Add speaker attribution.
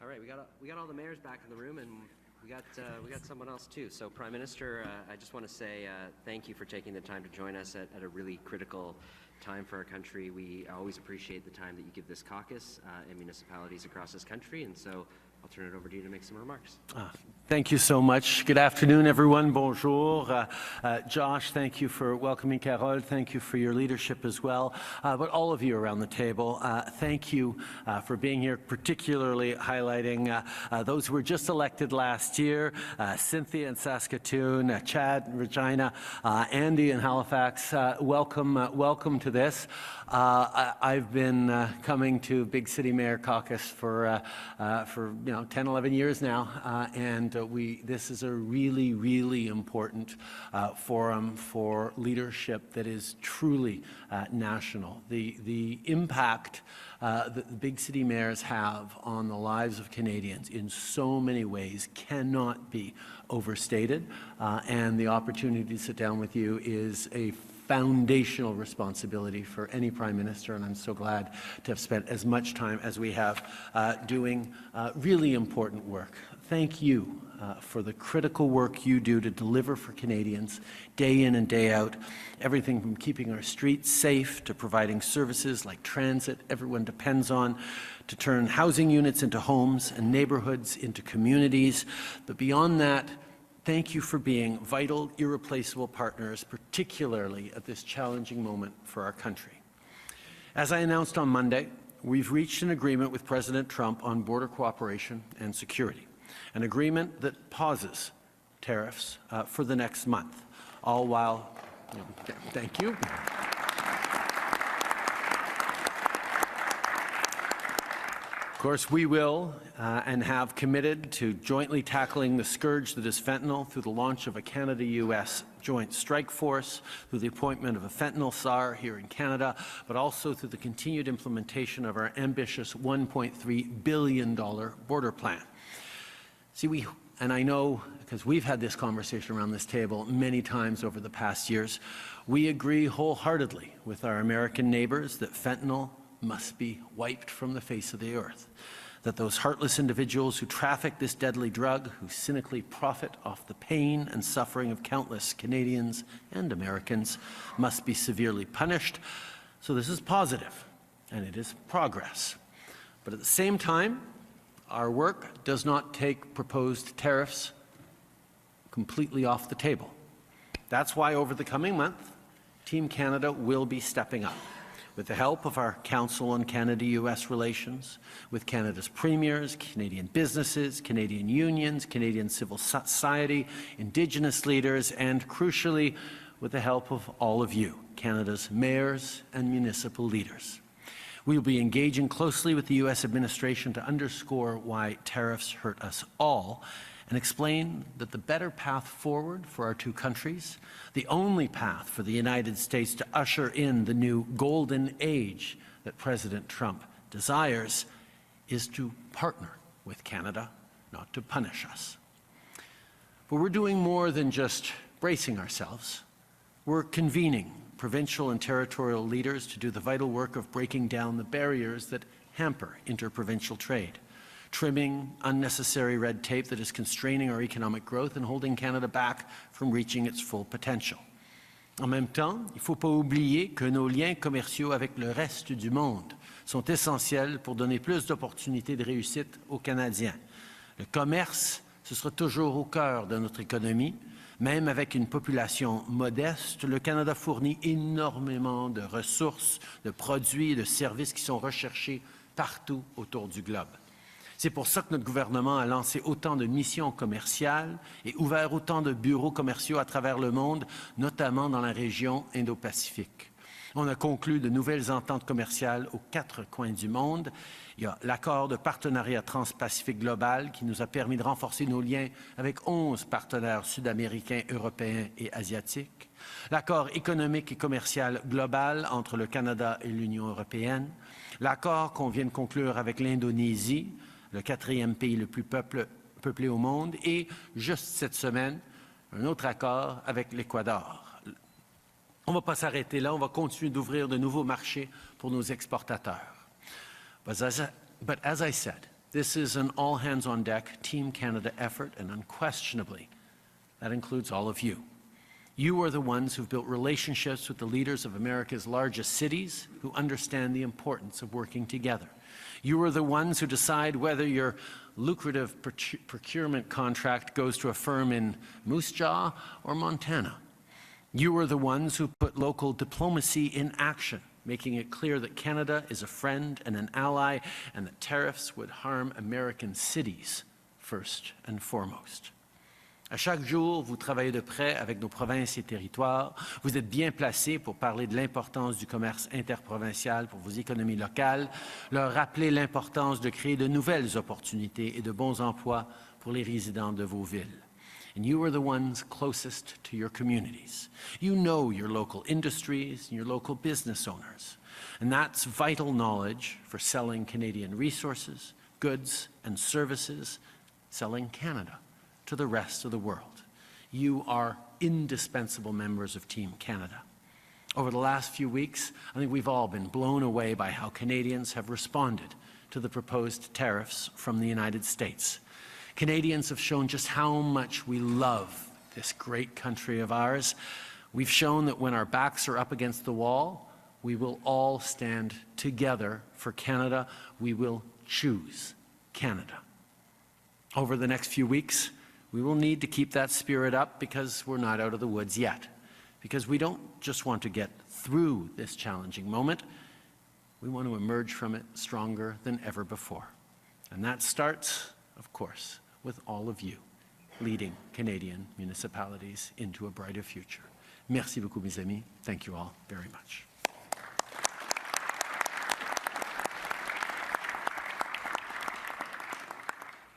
Speaker 1: All right, we got all the mayors back in the room, and we got someone else too. So, Prime Minister, I just want to say thank you for taking the time to join us at a really critical time for our country. We always appreciate the time that you give this caucus and municipalities across this country, and so I'll turn it over to you to make some remarks.
Speaker 2: Thank you so much. Good afternoon, everyone. Bonjour. Josh, thank you for welcoming Carole. Thank you for your leadership as well. But all of you around the table, thank you for being here, particularly highlighting those who were just elected last year, Cynthia in Saskatoon, Chad in Regina, Andy in Halifax. Welcome to this. I've been coming to Big City Mayor Caucus for 10, 11 years now, and this is a really important forum for leadership that is truly national. The impact that the big city mayors have on the lives of Canadians in so many ways cannot be overstated, and the opportunity to sit down with you is a foundational responsibility for any Prime Minister, and I'm so glad to have spent as much time as we have doing really important work. Thank you for the critical work you do to deliver for Canadians day in and day out, everything from keeping our streets safe to providing services like transit everyone depends on, to turn housing units into homes and neighborhoods into communities. But beyond that, thank you for being vital, irreplaceable partners, particularly at this challenging moment for our country. As I announced on Monday, we've reached an agreement with President Trump on border cooperation and security, an agreement that pauses tariffs for the next month, all while, thank you. Of course, we will and have committed to jointly tackling the scourge that is fentanyl through the launch of a Canada-U.S. joint strike force, through the appointment of a fentanyl SAR here in Canada, but also through the continued implementation of our ambitious $1.3 billion border plan. See, and I know, because we've had this conversation around this table many times over the past years, we agree wholeheartedly with our American neighbors that fentanyl must be wiped from the face of the earth, that those heartless individuals who traffic this deadly drug, who cynically profit off the pain and suffering of countless Canadians and Americans, must be severely punished. So this is positive, and it is progress. But at the same time, our work does not take proposed tariffs completely off the table. That's why over the coming month, Team Canada will be stepping up. With the help of our Council on Canada-U.S. Relations, with Canada's premiers, Canadian businesses, Canadian unions, Canadian civil society, Indigenous leaders, and crucially, with the help of all of you, Canada's mayors and municipal leaders. We will be engaging closely with the U.S. administration to underscore why tariffs hurt us all, and explain that the better path forward for our two countries, the only path for the United States to usher in the new golden age that President Trump desires, is to partner with Canada, not to punish us. But we're doing more than just bracing ourselves. We're convening provincial and territorial leaders to do the vital work of breaking down the barriers that hamper interprovincial trade, trimming unnecessary red tape that is constraining our economic growth and holding Canada back from reaching its full potential. En même temps, il ne faut pas oublier que nos liens commerciaux avec le reste du monde sont essentiels pour donner plus d'opportunités de réussite aux Canadiens. Le commerce, ce sera toujours au cœur de notre économie. Même avec une population modeste, le Canada fournit énormément de ressources, de produits et de services qui sont recherchés partout autour du globe. C'est pour ça que notre gouvernement a lancé autant de missions commerciales et ouvert autant de bureaux commerciaux à travers le monde, notamment dans la région Indo-Pacifique. On a conclu de nouvelles ententes commerciales aux 4 coins du monde. Il y a l'accord de partenariat transpacifique global qui nous a permis de renforcer nos liens avec 11 partenaires sud-américains, européens et asiatiques. L'accord économique et commercial global entre le Canada et l'Union européenne. L'accord qu'on vient de conclure avec l'Indonésie, le 4e pays le plus peuplé au monde, et juste cette semaine, un autre accord avec l'Équateur. On ne va pas s'arrêter là, on va continuer d'ouvrir de nouveaux marchés pour nos exportateurs. But as I said, This is an all-hands-on-deck Team Canada effort, and unquestionably, that includes all of you. You are the ones who've built relationships with the leaders of America's largest cities who understand the importance of working together. You are the ones who decide whether your lucrative procurement contract goes to a firm in Moose Jaw or Montana. You are the ones who put local diplomacy in action, making it clear that Canada is a friend and an ally, and that tariffs would harm American cities first and foremost. À chaque jour, vous travaillez de près avec nos provinces et territoires. Vous êtes bien placés pour parler de l'importance du commerce interprovincial pour vos économies locales, leur rappeler l'importance de créer de nouvelles opportunités et de bons emplois pour les résidents de vos villes. And you are the ones closest to your communities. You know your local industries and your local business owners. And that's vital knowledge for selling Canadian resources, goods, and services, selling Canada to the rest of the world. You are indispensable members of Team Canada. Over the last few weeks, I think we've all been blown away by how Canadians have responded to the proposed tariffs from the United States. Canadians have shown just how much we love this great country of ours. We've shown that when our backs are up against the wall, we will all stand together for Canada. We will choose Canada. Over the next few weeks, we will need to keep that spirit up because we're not out of the woods yet. Because we don't just want to get through this challenging moment, we want to emerge from it stronger than ever before. And that starts, of course, with all of you leading Canadian municipalities into a brighter future. Merci beaucoup, mes amis. Thank you all very much.